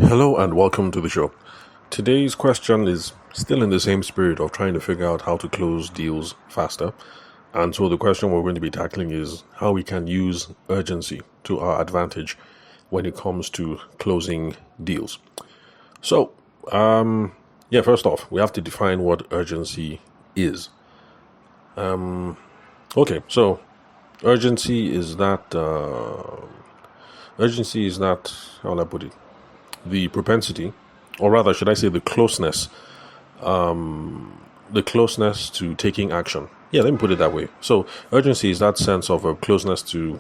Hello and welcome to the show. Today's question is still in the same spirit of trying to figure out how to close deals faster. And so the question we're going to be tackling is how we can use urgency to our advantage when it comes to closing deals. So, first off, we have to define what urgency is. So urgency is that, how will I put it? The propensity, or rather, should I say the closeness to taking action. Yeah, let me put it that way. So, urgency is that sense of a closeness to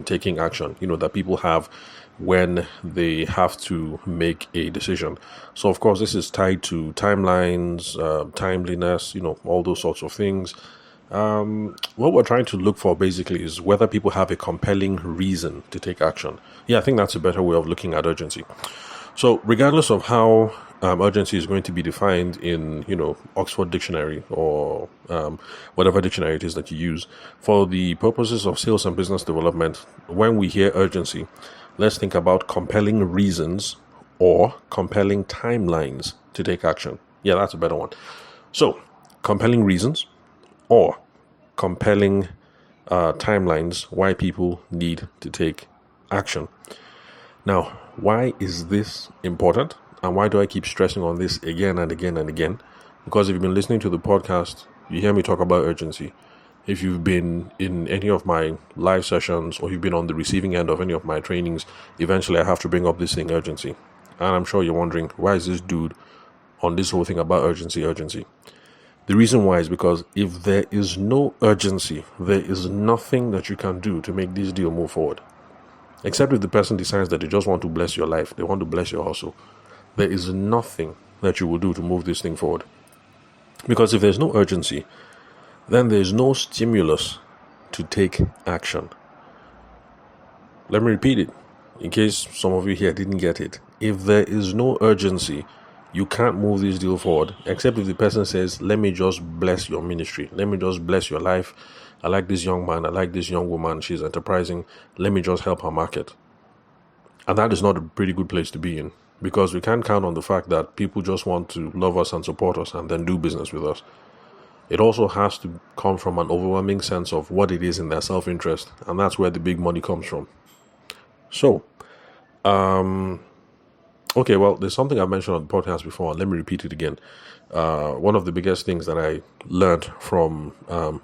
taking action, that people have when they have to make a decision. So, of course, this is tied to timelines, timeliness, all those sorts of things. What we're trying to look for basically is whether people have a compelling reason to take action. Yeah, I think that's a better way of looking at urgency. So, regardless of how urgency is going to be defined in, Oxford Dictionary or whatever dictionary it is that you use, for the purposes of sales and business development, when we hear urgency, let's think about compelling reasons or compelling timelines to take action. Yeah, that's a better one. So, compelling reasons or compelling timelines why people need to take action. Now, why is this important? And why do I keep stressing on this again and again and again? Because if you've been listening to the podcast, you hear me talk about urgency. If you've been in any of my live sessions or you've been on the receiving end of any of my trainings, eventually I have to bring up this thing, urgency. And I'm sure you're wondering, why is this dude on this whole thing about urgency? The reason why is because if there is no urgency, there is nothing that you can do to make this deal move forward. Except if the person decides that they just want to bless your life, they want to bless your hustle. There is nothing that you will do to move this thing forward. Because if there's no urgency, then there's no stimulus to take action. Let me repeat it, in case some of you here didn't get it. If there is no urgency, you can't move this deal forward, except if the person says, let me just bless your ministry. Let me just bless your life. I like this young man. I like this young woman. She's enterprising. Let me just help her market. And that is not a pretty good place to be in, because we can't count on the fact that people just want to love us and support us and then do business with us. It also has to come from an overwhelming sense of what it is in their self-interest. And that's where the big money comes from. So, okay, well, there's something I've mentioned on the podcast before, and let me repeat it again. One of the biggest things that I learned from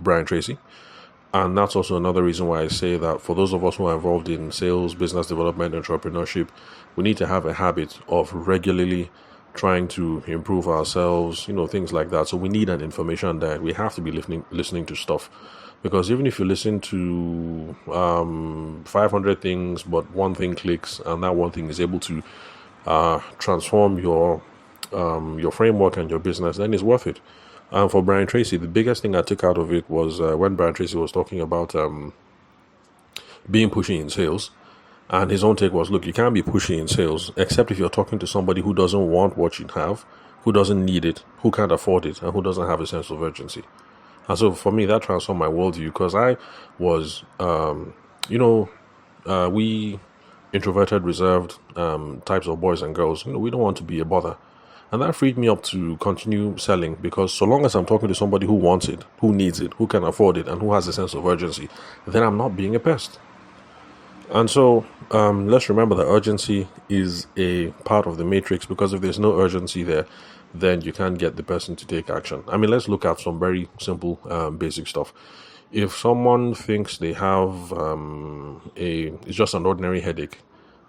Brian Tracy, and that's also another reason why I say that for those of us who are involved in sales, business development, entrepreneurship, we need to have a habit of regularly trying to improve ourselves, things like that. So we need an information diet. We have to be listening to stuff. Because even if you listen to 500 things, but one thing clicks, and that one thing is able to transform your framework and your business, then it's worth it. And for Brian Tracy, the biggest thing I took out of it was when Brian Tracy was talking about being pushy in sales. And his own take was, look, you can't be pushy in sales, except if you're talking to somebody who doesn't want what you have, who doesn't need it, who can't afford it, and who doesn't have a sense of urgency. And so for me, that transformed my worldview, because I was, we introverted, reserved types of boys and girls, we don't want to be a bother. And that freed me up to continue selling, because so long as I'm talking to somebody who wants it, who needs it, who can afford it, and who has a sense of urgency, then I'm not being a pest. And so let's remember that urgency is a part of the matrix, because if there's no urgency there, then you can't get the person to take action. I mean, let's look at some very simple, basic stuff. If someone thinks they have it's just an ordinary headache,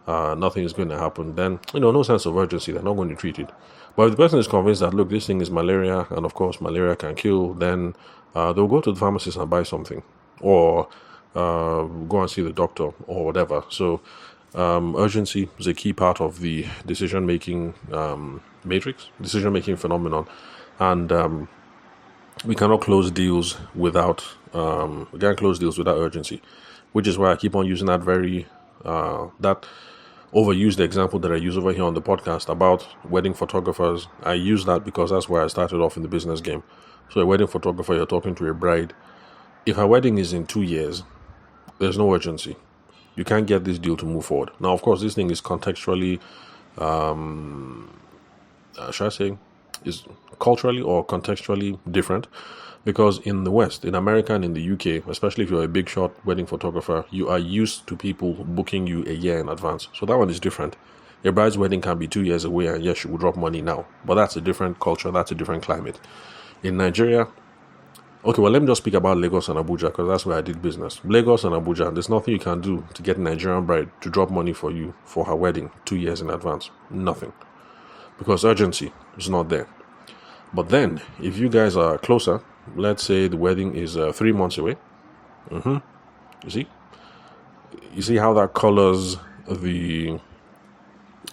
nothing is going to happen, then, no sense of urgency, they're not going to treat it. But if the person is convinced that, look, this thing is malaria, and of course malaria can kill, then they'll go to the pharmacist and buy something, or go and see the doctor, or whatever. So urgency is a key part of the decision-making matrix, decision-making phenomenon. And we cannot close deals without urgency, which is why I keep on using that that overused example that I use over here on the podcast about wedding photographers. I use that because that's where I started off in the business game. So a wedding photographer, you're talking to a bride. If her wedding is in 2 years, there's no urgency. You can't get this deal to move forward. Now, of course, this thing is contextually should I say, is culturally or contextually different. Because in the West, in America and in the UK, especially if you're a big shot wedding photographer, you are used to people booking you a year in advance. So that one is different. Your bride's wedding can be 2 years away, and yes, she will drop money now. But that's a different culture, that's a different climate. In Nigeria, okay, well, let me just speak about Lagos and Abuja because that's where I did business. Lagos and Abuja, there's nothing you can do to get a Nigerian bride to drop money for you for her wedding 2 years in advance. Nothing. Because urgency is not there. But then, if you guys are closer, let's say the wedding is 3 months away. You see how that colors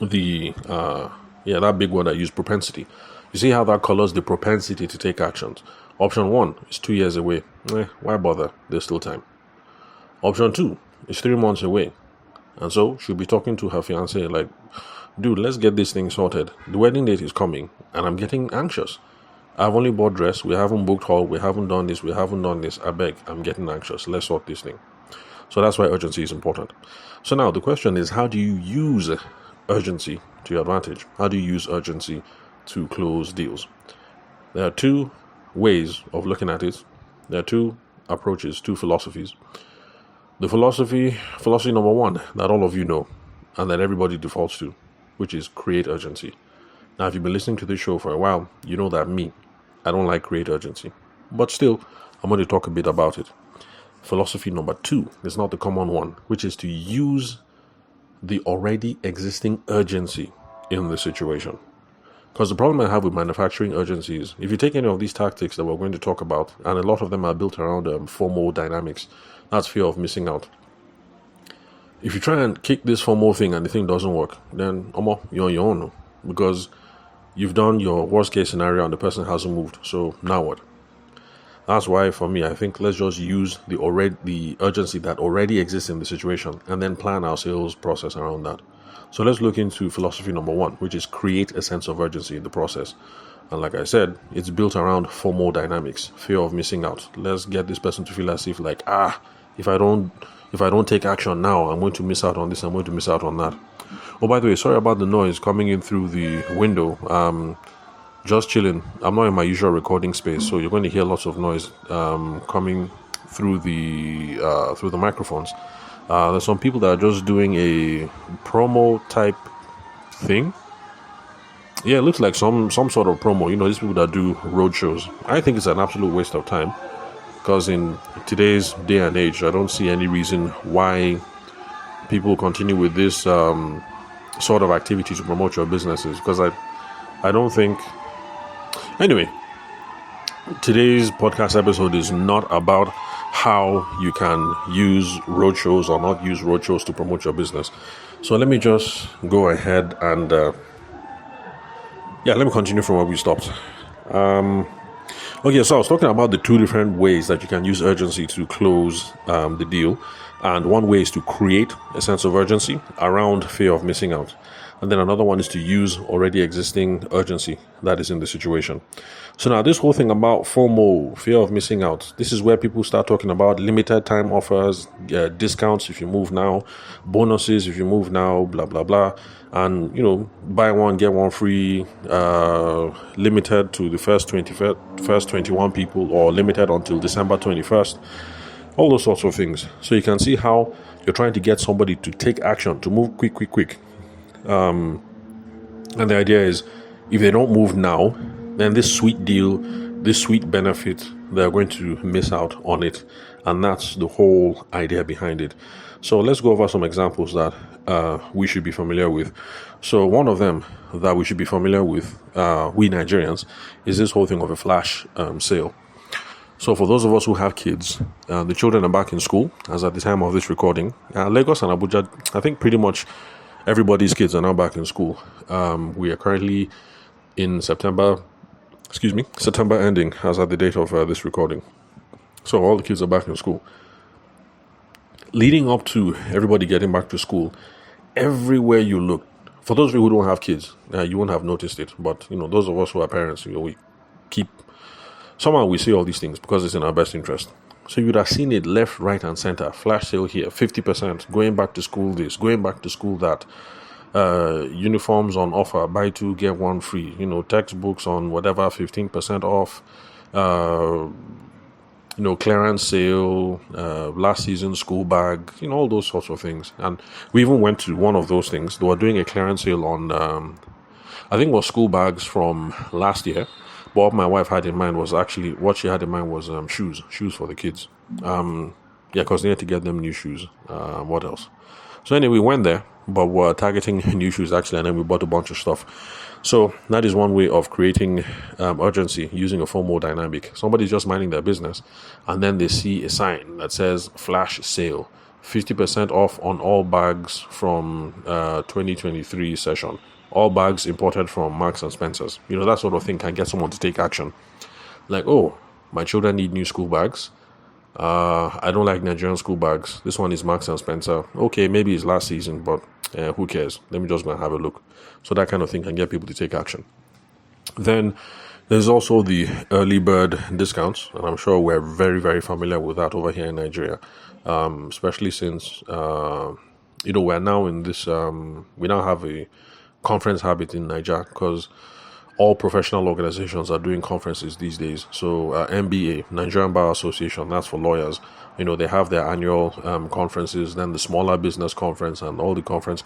that big word I use, propensity. You see how that colors the propensity to take actions. Option 1 is 2 years away. Why bother? There's still time. Option 2 is 3 months away. And so she'll be talking to her fiancé like, dude, let's get this thing sorted. The wedding date is coming and I'm getting anxious. I've only bought dress. We haven't booked hall. We haven't done this. I beg. I'm getting anxious. Let's sort this thing. So that's why urgency is important. So now the question is, how do you use urgency to your advantage? How do you use urgency to close deals? There are two ways of looking at it. There are two approaches, two philosophies. The philosophy number one that all of you know and that everybody defaults to, which is create urgency. Now, if you've been listening to this show for a while, you know that I don't like create urgency. But still, I'm going to talk a bit about it. Philosophy number 2 is not the common one, which is to use the already existing urgency in the situation. Because the problem I have with manufacturing urgency is, if you take any of these tactics that we're going to talk about, and a lot of them are built around FOMO dynamics, that's fear of missing out. If you try and kick this FOMO thing and the thing doesn't work, then you're on your own. Because you've done your worst case scenario and the person hasn't moved. So now what? That's why for me, I think let's just use the urgency that already exists in the situation and then plan our sales process around that. So let's look into philosophy number 1, which is create a sense of urgency in the process. And like I said, it's built around FOMO dynamics, fear of missing out. Let's get this person to feel as if like, if I don't take action now, I'm going to miss out on this, I'm going to miss out on that. Oh, by the way, sorry about the noise coming in through the window. Just chilling. I'm not in my usual recording space, so you're going to hear lots of noise coming through the microphones. There's some people that are just doing a promo type thing. Yeah, it looks like some sort of promo. You know, these people that do road shows. I think it's an absolute waste of time because in today's day and age, I don't see any reason why people continue with this sort of activity to promote your businesses, because I don't think. Anyway, today's podcast episode is not about how you can use roadshows or not use roadshows to promote your business. So let me just go ahead and let me continue from where we stopped. Okay, so I was talking about the two different ways that you can use urgency to close the deal. And one way is to create a sense of urgency around fear of missing out. And then another one is to use already existing urgency that is in the situation. So now this whole thing about FOMO, fear of missing out, this is where people start talking about limited time offers, discounts if you move now, bonuses if you move now, blah, blah, blah. And, buy one, get one free, limited to the first 21 people, or limited until December 21st. All those sorts of things. So you can see how you're trying to get somebody to take action, to move quick. And the idea is, if they don't move now, then this sweet deal, this sweet benefit, they're going to miss out on it. And that's the whole idea behind it. So let's go over some examples that we should be familiar with. So one of them that we should be familiar with, we Nigerians, is this whole thing of a flash sale. So for those of us who have kids, the children are back in school, as at the time of this recording. Lagos and Abuja, I think pretty much everybody's kids are now back in school. We are currently in September ending, as at the date of this recording. So all the kids are back in school. Leading up to everybody getting back to school, everywhere you look, for those of you who don't have kids, you won't have noticed it. But, those of us who are parents, we somehow we see all these things because it's in our best interest. So you would have seen it left, right, and center. Flash sale here, 50%, going back to school this, going back to school that. uniforms on offer, buy two get one free. Textbooks on whatever 15% off. Clearance sale, last season school bag, all those sorts of things. And we even went to one of those things. They were doing a clearance sale on, I think it was school bags from last year. But what my wife had in mind was actually, what she had in mind was shoes for the kids. Because they had to get them new shoes. What else? So anyway, we went there, but we're targeting new shoes actually, and then we bought a bunch of stuff. So that is one way of creating urgency using a FOMO dynamic. Somebody's just minding their business, and then they see a sign that says flash sale, 50% off on all bags from 2023 session. All bags imported from Marks and Spencer's. That sort of thing can get someone to take action. Like, oh, my children need new school bags. I don't like Nigerian school bags. This one is Marks and Spencer. Okay, maybe it's last season, but who cares? Let me just go and have a look. So that kind of thing can get people to take action. Then there's also the early bird discounts, and I'm sure we're very, very familiar with that over here in Nigeria, especially since we're now in this. We now have a conference habit in Nigeria because all professional organizations are doing conferences these days. So MBA, Nigerian Bar Association, that's for lawyers. They have their annual conferences, then the smaller business conference and all the conference.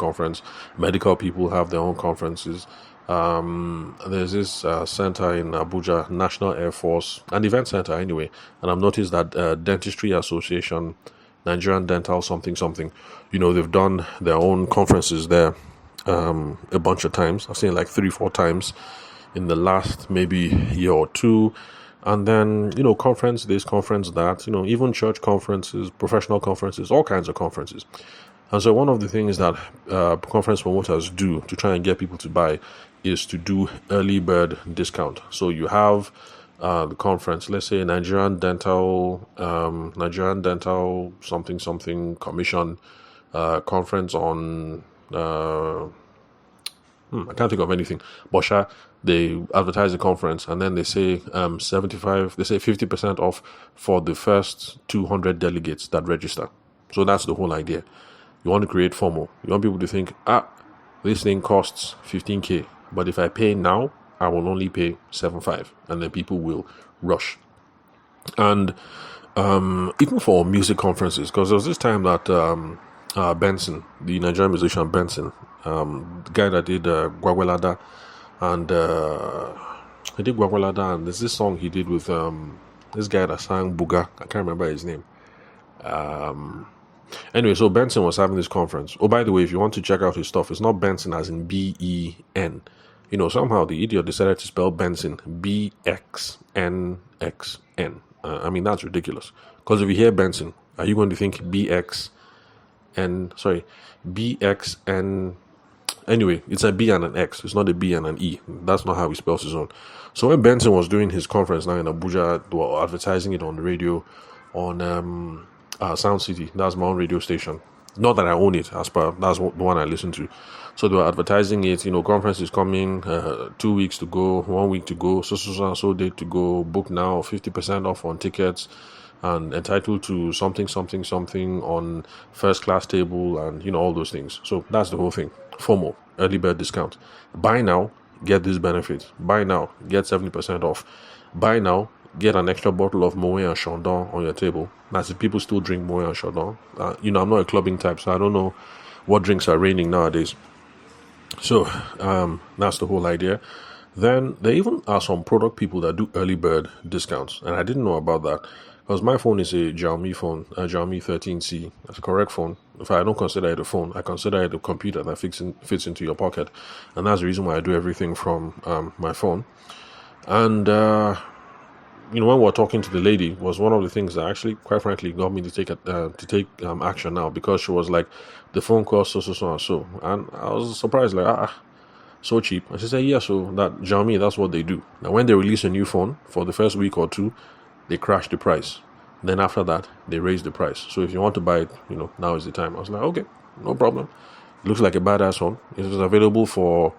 Medical people have their own conferences. There's this center in Abuja, National Air Force, an event center anyway. And I've noticed that Dentistry Association, Nigerian Dental something, they've done their own conferences there a bunch of times. I've seen like 3-4 times in the last maybe year or two. And then, conference this, conference that, even church conferences, professional conferences, all kinds of conferences. And so one of the things that conference promoters do to try and get people to buy is to do early bird discount. So you have the conference, let's say Nigerian Dental something commission conference on I can't think of anything. Bosha, they advertise the conference and then they say 50% off for the first 200 delegates that register. So that's the whole idea. You want to create FOMO. You want people to think, this thing costs 15K, but if I pay now, I will only pay 7.5, and then people will rush. And even for music conferences, because there was this time that Benson, the Nigerian musician Benson, the guy that did Gwagwalada, and he did Gwagwalada, and there's this song he did with this guy that sang Buga. I can't remember his name. Anyway, so Benson was having this conference. Oh, by the way, if you want to check out his stuff, it's not Benson as in B-E-N. Somehow the idiot decided to spell Benson B-X-N-X-N. I mean, that's ridiculous. Because if you hear Benson, are you going to think B-X-N? Anyway, it's a B and an X. It's not a B and an E. That's not how he spells his own. So when Benson was doing his conference now in Abuja, they were advertising it on the radio, on Sound City. That's my own radio station. Not that I own it, that's the one I listen to. So they were advertising it. Conference is coming. 2 weeks to go. 1 week to go. So date to go. Book now. 50% off on tickets. And entitled to something on first class table, and all those things. So that's the whole thing. FOMO, early bird discount. Buy now, get this benefit. Buy now, get 70% off. Buy now, get an extra bottle of Moët and Chandon on your table. That's if people still drink Moët and Chandon. I'm not a clubbing type, so I don't know what drinks are reigning nowadays. So that's the whole idea. Then there even are some product people that do early bird discounts, and I didn't know about that. Because my phone is a Xiaomi phone, a Xiaomi 13C. That's a correct phone. In fact, I don't consider it a phone. I consider it a computer that fits into your pocket. And that's the reason why I do everything from my phone. And, when we were talking to the lady, was one of the things that actually, quite frankly, got me to take action now. Because she was like, the phone costs so. And I was surprised, like, so cheap. And she said, yeah, so that Xiaomi, that's what they do. Now, when they release a new phone, for the first week or two, they crash the price. Then after that, they raise the price. So if you want to buy it, now is the time. I was like, okay, no problem. It looks like a badass one. It was available for,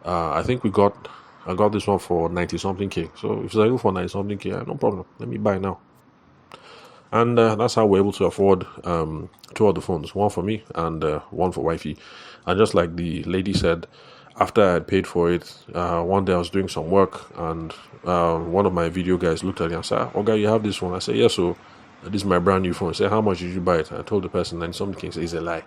I think I got this one for 90 something K. So if it's available for 90 something K, no problem. Let me buy now. And that's how we're able to afford two of the phones, one for me and one for wifey. And just like the lady said, after I had paid for it, one day I was doing some work, and one of my video guys looked at it and said, "Okay, you have this phone?" I said, "Yes, so this is my brand new phone." He said, "How much did you buy it?" I told the person 90 something K. He said, "It's a lie."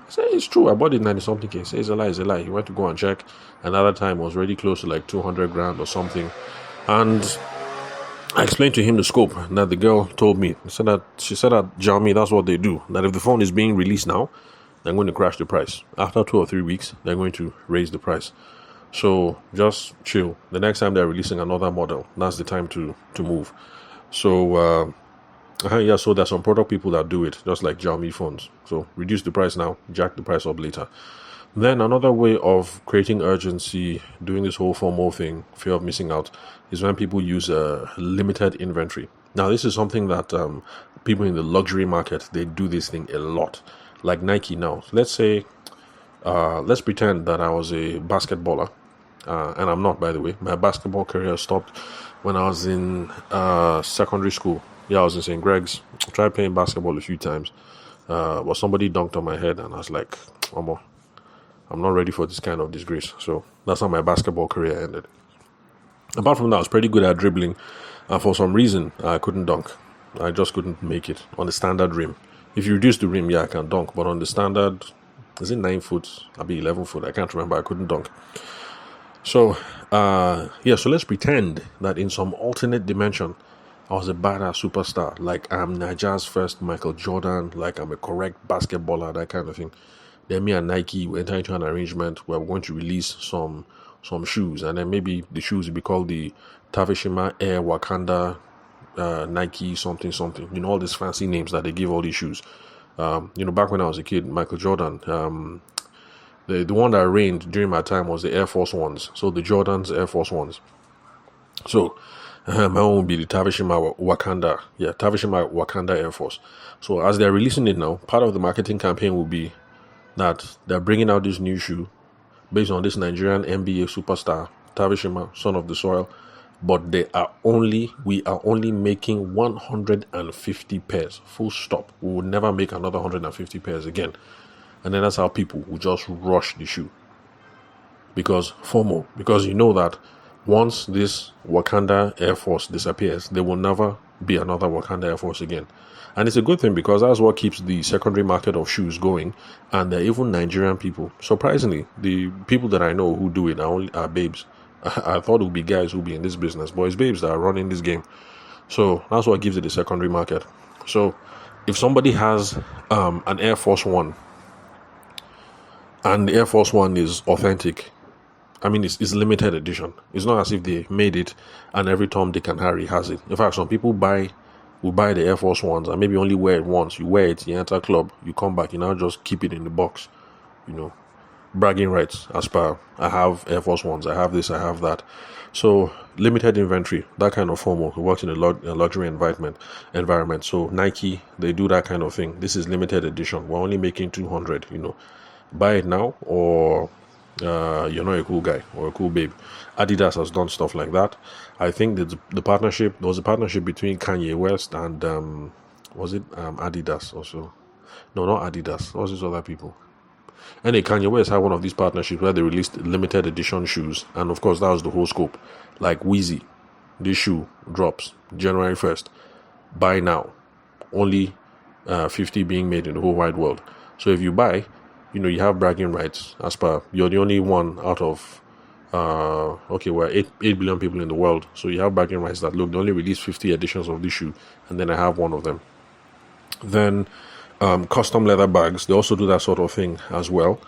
I said, "It's true, I bought it 90 something K." He said, "It's a lie, it's a lie." He went to go and check. Another time it was already close to like 200 grand or something. And I explained to him the scope that the girl told me. She said that Xiaomi, that's what they do. That if the phone is being released now, they're going to crash the price. After 2 or 3 weeks, they're going to raise the price. So just chill. The next time they're releasing another model, that's the time to move. So yeah, so there's some product people that do it, just like Xiaomi phones. So reduce the price now, jack the price up later. Then another way of creating urgency, doing this whole FOMO thing, fear of missing out, is when people use a limited inventory. Now, this is something that people in the luxury market, they do this thing a lot. Like Nike now. Let's say, let's pretend that I was a basketballer, and I'm not, by the way. My basketball career stopped when I was in secondary school. Yeah, I was in St. Greg's. I tried playing basketball a few times, but somebody dunked on my head, and I was like, I'm not ready for this kind of disgrace. So that's how my basketball career ended. Apart from that, I was pretty good at dribbling. And for some reason, I couldn't dunk. I just couldn't make it on the standard rim. If you reduce the rim, yeah, I can dunk. But on the standard, is it 9 foot? I'll be 11 foot. I can't remember. I couldn't dunk. So, so let's pretend that in some alternate dimension, I was a badass superstar. Like I'm Nigeria's first Michael Jordan. Like I'm a correct basketballer, that kind of thing. Then me and Nike we enter into an arrangement where we're going to release some shoes, and then maybe the shoes will be called the Tavishima Air Wakanda Nike something. All these fancy names that they give all these shoes. Back when I was a kid, Michael Jordan, the one that reigned during my time was the Air Force Ones. So the Jordan's Air Force Ones. So my own would be the Tavishima Wakanda. Yeah, Tavishima Wakanda Air Force. So as they're releasing it now, part of the marketing campaign will be that they're bringing out this new shoe based on this Nigerian NBA superstar, Tavishima, son of the soil. But we are only making 150 pairs, full stop. We will never make another 150 pairs again. And then that's how people will just rush the shoe. Because FOMO, because you know that once this Wakanda Air Force disappears, there will never be another Wakanda Air Force again. And it's a good thing because that's what keeps the secondary market of shoes going. And they're even Nigerian people. Surprisingly, the people that I know who do it are babes. I thought it would be guys who be in this business, but it's babes that are running this game. So that's what gives it a secondary market. So if somebody has an Air Force One, and the Air Force One is authentic, I mean, it's limited edition. It's not as if they made it and every Tom, Dick, and Harry has it. In fact, some people will buy the Air Force Ones and maybe only wear it once. You wear it, you enter club, you come back, you now just keep it in the box. Bragging rights as per, I have Air Force Ones, I have this, I have that. So limited inventory, that kind of FOMO. It works in a luxury environment. So Nike, they do that kind of thing. This is limited edition. We're only making 200. Buy it now or you're not a cool guy or a cool babe. Adidas has done stuff like that. I think that there was a partnership between Kanye West and was it Adidas also? No, not Adidas. What was these other people? Anyway, Kanye West had one of these partnerships where they released limited edition shoes, and of course that was the whole scope. Like Wheezy, this shoe drops January 1st. Buy now. Only 50 being made in the whole wide world. So if you buy, you have bragging rights as per you're the only one out of we're 8 billion people in the world, so you have bragging rights that look, they only released 50 editions of this shoe and then I have one of them. Then custom leather bags, they also do that sort of thing as well.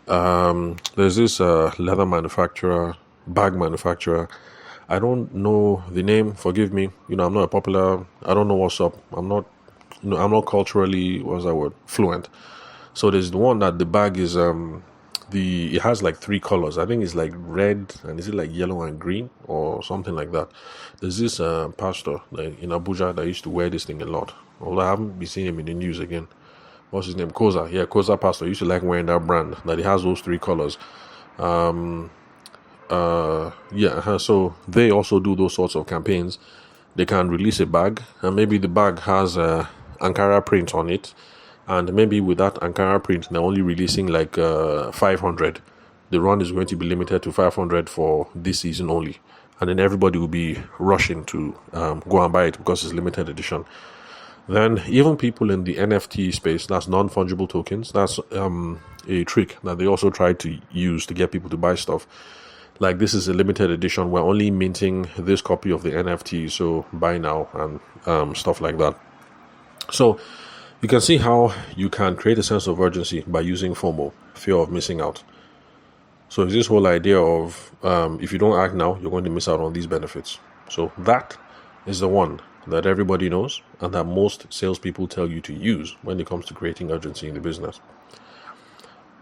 There's this leather bag manufacturer. I don't know the name, forgive me. I'm not a popular, I don't know what's up. I'm not culturally, what's that word, fluent. So there's the one that the bag is it has like 3 colors. I think it's like red and is it like yellow and green or something like that. There's this pastor in Abuja that used to wear this thing a lot. Although I haven't been seeing him in the news again. What's his name? Koza. Yeah, Koza pastor used to like wearing that brand that it has those 3 colors. So they also do those sorts of campaigns. They can release a bag, and maybe the bag has a Ankara print on it, and maybe with that Ankara print, they're only releasing like 500. The run is going to be limited to 500 for this season only, and then everybody will be rushing to go and buy it because it's limited edition. Then even people in the NFT space, that's non-fungible tokens, that's a trick that they also try to use to get people to buy stuff. Like, this is a limited edition, we're only minting this copy of the NFT, so buy now, and stuff like that. So you can see how you can create a sense of urgency by using FOMO, fear of missing out. So it's this whole idea of if you don't act now, you're going to miss out on these benefits. So that is the one that everybody knows and that most salespeople tell you to use when it comes to creating urgency in the business.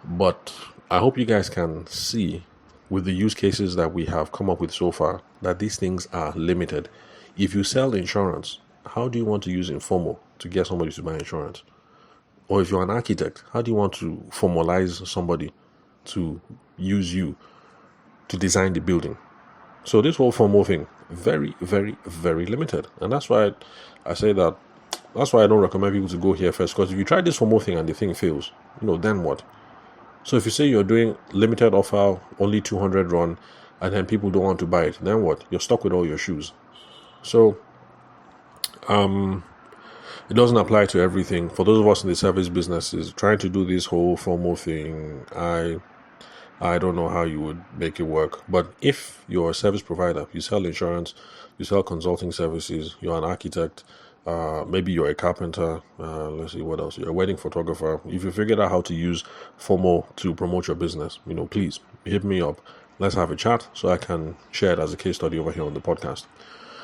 But I hope you guys can see with the use cases that we have come up with so far that these things are limited. If you sell insurance, how do you want to use FOMO to get somebody to buy insurance? Or if you're an architect, how do you want to formalize somebody to use you to design the building? So this whole FOMO thing, very, very, very limited. And that's why I say that, that's why I don't recommend people to go here first. Because if you try this FOMO thing and the thing fails, then what? So if you say you're doing limited offer, only 200 run, and then people don't want to buy it, then what? You're stuck with all your shoes. So it doesn't apply to everything. For those of us in the service businesses, trying to do this whole FOMO thing, I don't know how you would make it work. But if you're a service provider, you sell insurance, you sell consulting services, you're an architect, maybe you're a carpenter, let's see what else, you're a wedding photographer. If you figured out how to use FOMO to promote your business, please hit me up. Let's have a chat so I can share it as a case study over here on the podcast.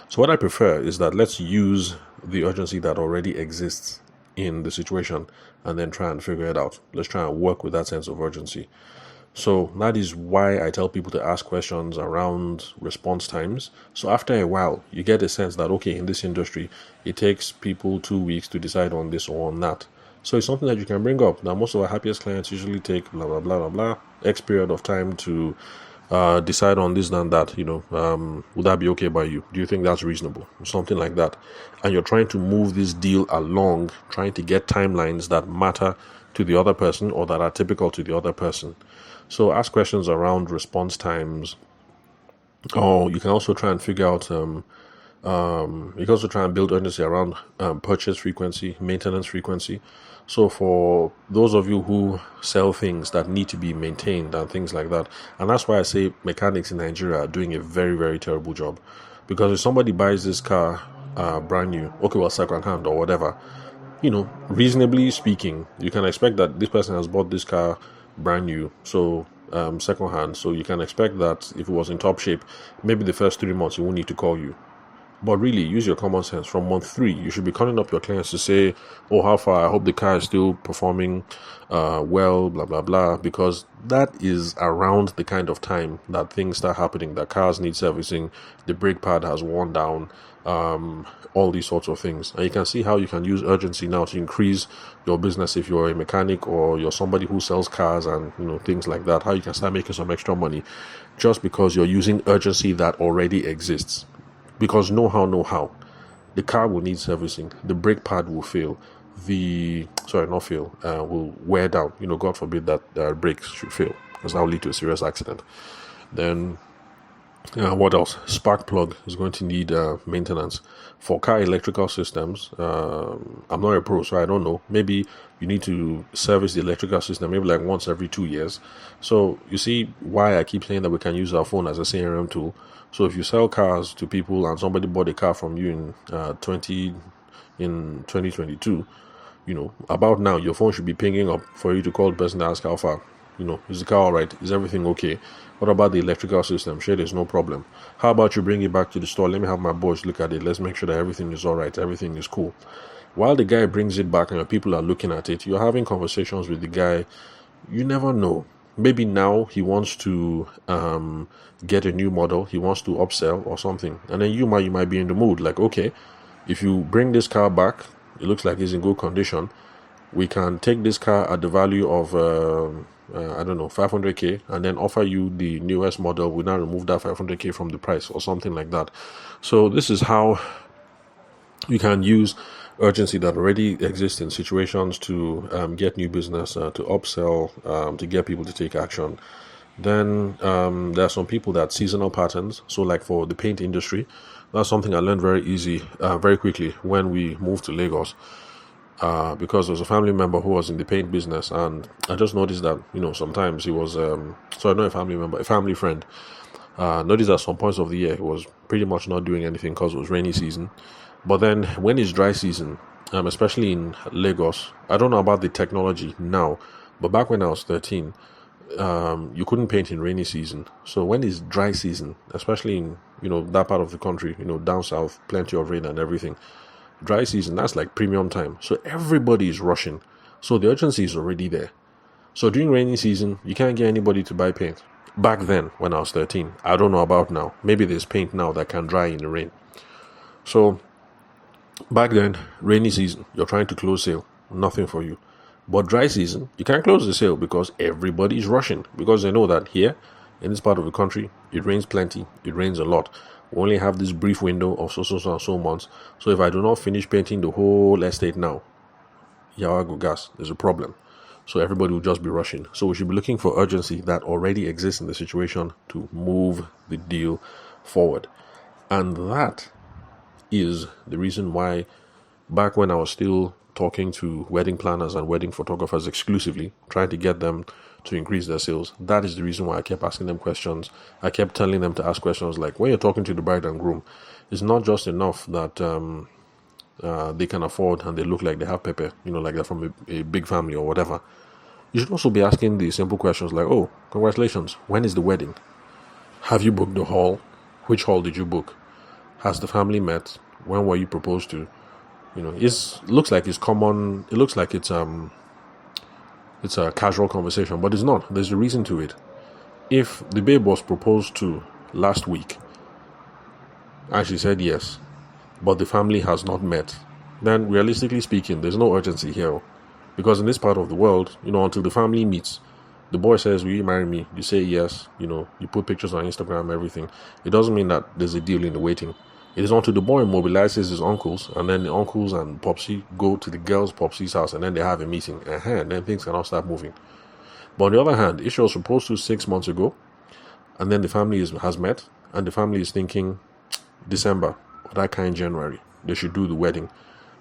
So what I prefer is that let's use the urgency that already exists in the situation and then try and figure it out. Let's try and work with that sense of urgency. So that is why I tell people to ask questions around response times. So after a while, you get a sense that, okay, in this industry, it takes people 2 weeks to decide on this or on that. So it's something that you can bring up. Now, most of our happiest clients usually take blah, blah, blah, blah, blah, X period of time to decide on this and that. Would that be okay by you? Do you think that's reasonable? Something like that. And you're trying to move this deal along, trying to get timelines that matter to the other person or that are typical to the other person. So ask questions around response times, or you can also try and figure out, you can also try and build urgency around purchase frequency, maintenance frequency. So for those of you who sell things that need to be maintained and things like that, and that's why I say mechanics in Nigeria are doing a very, very terrible job. Because if somebody buys this car brand new, okay, well, second hand or whatever, reasonably speaking, you can expect that this person has bought this car brand new, so second hand, so you can expect that if it was in top shape, maybe the first 3 months he won't need to call you. But really, use your common sense. From month 3, you should be calling up your clients to say, oh, how far? I hope the car is still performing well, blah, blah, blah. Because that is around the kind of time that things start happening, that cars need servicing, the brake pad has worn down, all these sorts of things. And you can see how you can use urgency now to increase your business if you're a mechanic or you're somebody who sells cars and, things like that. How you can start making some extra money just because you're using urgency that already exists. Because know how, the car will need servicing, the brake pad will fail, will wear down. God forbid that brakes should fail, because that will lead to a serious accident. Then, what else? Spark plug is going to need maintenance. For car electrical systems, I'm not a pro, so I don't know. Maybe you need to service the electrical system maybe like once every 2 years. So you see why I keep saying that we can use our phone as a CRM tool. So if you sell cars to people and somebody bought a car from you in 2022, about now your phone should be pinging up for you to call the person and ask how far. Is the car all right? Is everything okay? What about the electrical system? Sure, there's no problem. How about you bring it back to the store? Let me have my boys look at it. Let's make sure that everything is all right. Everything is cool. While the guy brings it back and your people are looking at it, you're having conversations with the guy. You never know. Maybe now he wants to get a new model. He wants to upsell or something. And then you might be in the mood. Like, okay, if you bring this car back, it looks like it's in good condition. We can take this car at the value of, 500k, and then offer you the newest model. We now remove that 500k from the price or something like that. So this is how You can use urgency that already exists in situations to get new business, to upsell, to get people to take action. Then there are some people that seasonal patterns. So, like for the paint industry, that's something I learned very quickly when we moved to Lagos. Because there was a family member who was in the paint business, and I just noticed that sometimes he was sorry, not a family member, a family friend. Noticed at some points of the year he was pretty much not doing anything because it was rainy season. But then when it's dry season, especially in Lagos, I don't know about the technology now, but back when I was 13, you couldn't paint in rainy season. So when it's dry season, especially in that part of the country, down south, plenty of rain and everything. Dry season, that's like premium time. So everybody is rushing. So the urgency is already there. So during rainy season, you can't get anybody to buy paint. Back then, when I was 13, I don't know about now. Maybe there's paint now that can dry in the rain. So back then, rainy season, you're trying to close sale, nothing for you. But dry season, you can't close the sale because everybody's rushing, because they know that here in this part of the country, it rains plenty, it rains a lot. We only have this brief window of so and so months. So if I do not finish painting the whole estate now, Yawago gas, there's a problem. So everybody will just be rushing. So we should be looking for urgency that already exists in the situation to move the deal forward. And that is the reason why back when I was still talking to wedding planners and wedding photographers exclusively, trying to get them to increase their sales, that is the reason why I kept asking them questions. I kept telling them to ask questions like, when you're talking to the bride and groom, it's not just enough that they can afford and they look like they have pepper, like they're from a big family or whatever. You should also be asking the simple questions like, oh, congratulations, when is the wedding? Have you booked the hall? Which hall did you book? Has the family met? When were you proposed to? It looks like it's common. It looks like it's a casual conversation, but it's not. There's a reason to it. If the babe was proposed to last week and she said yes, but the family has not met, then realistically speaking, there's no urgency here. Because in this part of the world, until the family meets, the boy says, will you marry me? You say yes, you put pictures on Instagram, everything. It doesn't mean that there's a deal in the waiting. It is until the boy mobilizes his uncles, and then the uncles and Popsy go to the girl's Popsy's house, and then they have a meeting. And then things cannot start moving. But on the other hand, if she was proposed to 6 months ago, and then the family has met, and the family is thinking December, or that kind January, they should do the wedding.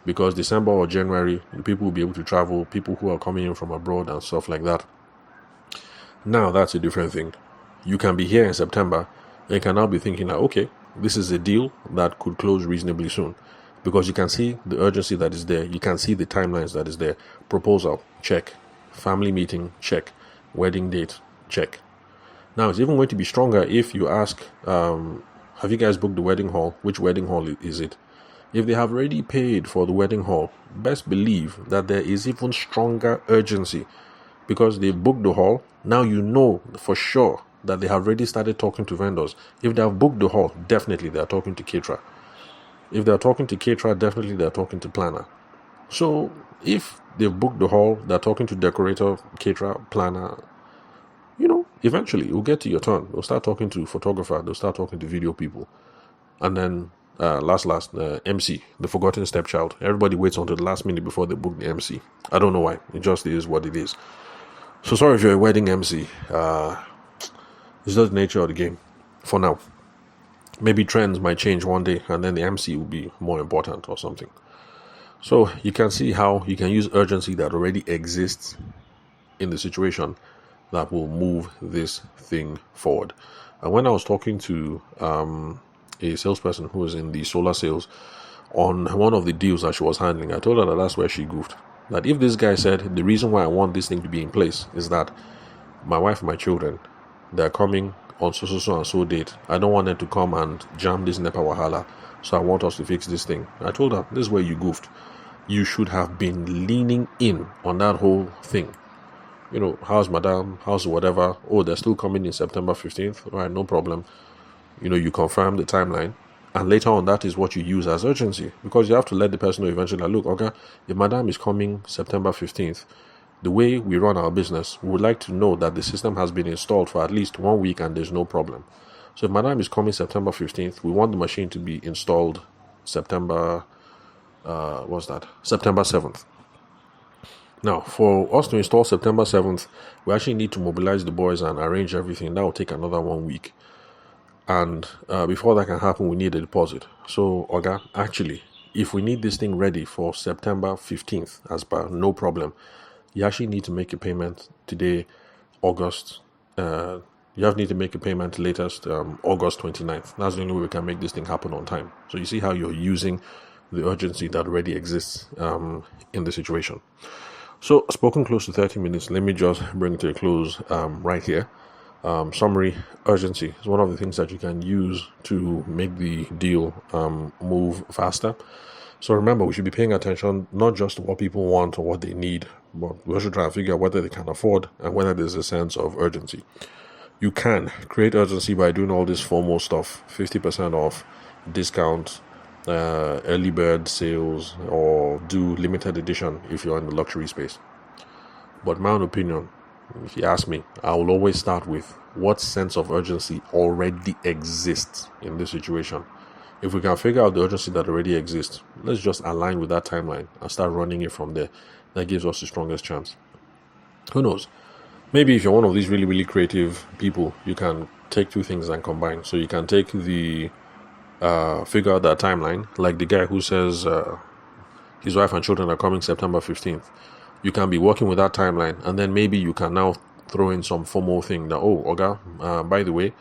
Because December or January, people will be able to travel, people who are coming in from abroad and stuff like that. Now that's a different thing. You can be here in September and you can now be thinking like, okay, this is a deal that could close reasonably soon. Because you can see the urgency that is there. You can see the timelines that is there. Proposal, check. Family meeting, check. Wedding date, check. Now it's even going to be stronger if you ask, have you guys booked the wedding hall? Which wedding hall is it? If they have already paid for the wedding hall, best believe that there is even stronger urgency because they've booked the hall. Now you know for sure that they have already started talking to vendors. If they have booked the hall, definitely they are talking to caterer. If they are talking to caterer, definitely they are talking to planner. So if they've booked the hall, they're talking to decorator, caterer, planner, eventually you'll get to your turn. They'll start talking to photographer, they'll start talking to video people. And then MC, the forgotten stepchild. Everybody waits until the last minute before they book the MC. I don't know why. It just is what it is. So sorry if you're a wedding MC. It's just the nature of the game. For now. Maybe trends might change one day and then the MC will be more important or something. So you can see how you can use urgency that already exists in the situation that will move this thing forward. And when I was talking to a salesperson who was in the solar sales on one of the deals that she was handling, I told her that that's where she goofed. That if this guy said the reason why I want this thing to be in place is that my wife and my children, they're coming on so and so date, I don't want them to come and jam this NEPA wahala, so I want us to fix this thing. I told her, this is where you goofed. You should have been leaning in on that whole thing. How's madam, how's whatever, oh, they're still coming in September 15th, all right, no problem. You confirm the timeline, and later on that is what you use as urgency, because you have to let the person know eventually, look, okay, if madam is coming September 15th, the way we run our business, we would like to know that the system has been installed for at least 1 week and there's no problem. So if madam is coming September 15th, we want the machine to be installed September what's that? September 7th. Now, for us to install September 7th, we actually need to mobilize the boys and arrange everything. That will take another 1 week. And before that can happen, we need a deposit. So, Oga, actually, if we need this thing ready for September 15th, as per no problem, you actually need to make a payment today, August. You have need to make a payment latest August 29th. That's the only way we can make this thing happen on time. So you see how you're using the urgency that already exists in the situation. So, spoken close to 30 minutes, let me just bring it to a close right here. Summary: urgency is one of the things that you can use to make the deal move faster. So remember, we should be paying attention not just to what people want or what they need, but we should try and figure out whether they can afford and whether there's a sense of urgency. You can create urgency by doing all this FOMO stuff, 50% off, discount, early bird sales, or do limited edition if you're in the luxury space. But my own opinion, if you ask me, I will always start with what sense of urgency already exists in this situation. If we can figure out the urgency that already exists, let's just align with that timeline and start running it from there. That gives us the strongest chance. Who knows? Maybe if you're one of these really, really creative people, you can take two things and combine. So you can take the figure out that timeline, like the guy who says his wife and children are coming September 15th. You can be working with that timeline, and then maybe you can now throw in some formal thing that, Oga, by the way,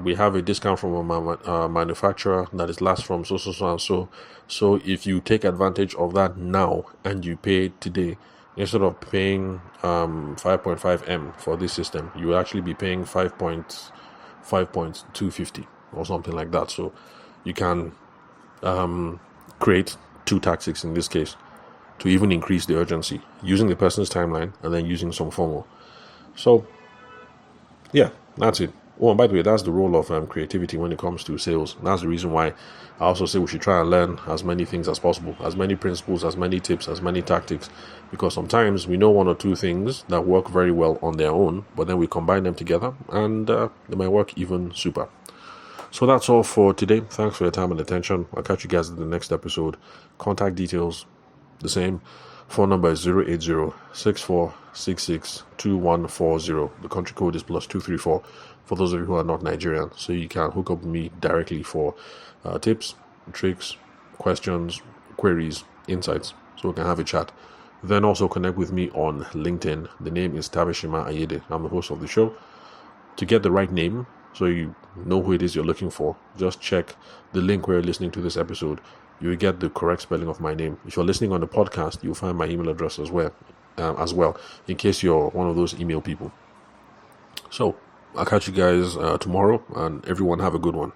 we have a discount from a manufacturer that is last from so and so. So if you take advantage of that now and you pay today, instead of paying 5.5 M for this system, you will actually be paying 5.250 or something like that. So you can create two tactics in this case to even increase the urgency, using the person's timeline and then using some FOMO. So yeah, that's it. Oh, and by the way, that's the role of creativity when it comes to sales. That's the reason why I also say we should try and learn as many things as possible, as many principles, as many tips, as many tactics, because sometimes we know one or two things that work very well on their own, but then we combine them together and they might work even super. So that's all for today. Thanks for your time and attention. I'll catch you guys in the next episode. Contact details, the same. Phone number is 080-6466-2140. The country code is +234 for those of you who are not Nigerian. So you can hook up with me directly for tips, tricks, questions, queries, insights. So we can have a chat. Then also connect with me on LinkedIn. The name is Tabishima Ayede. I'm the host of the show. To get the right name, so you know who it is you're looking for, just check the link where you're listening to this episode. You will get the correct spelling of my name. If you're listening on the podcast, you'll find my email address as well, in case you're one of those email people. So I'll catch you guys tomorrow, and everyone have a good one.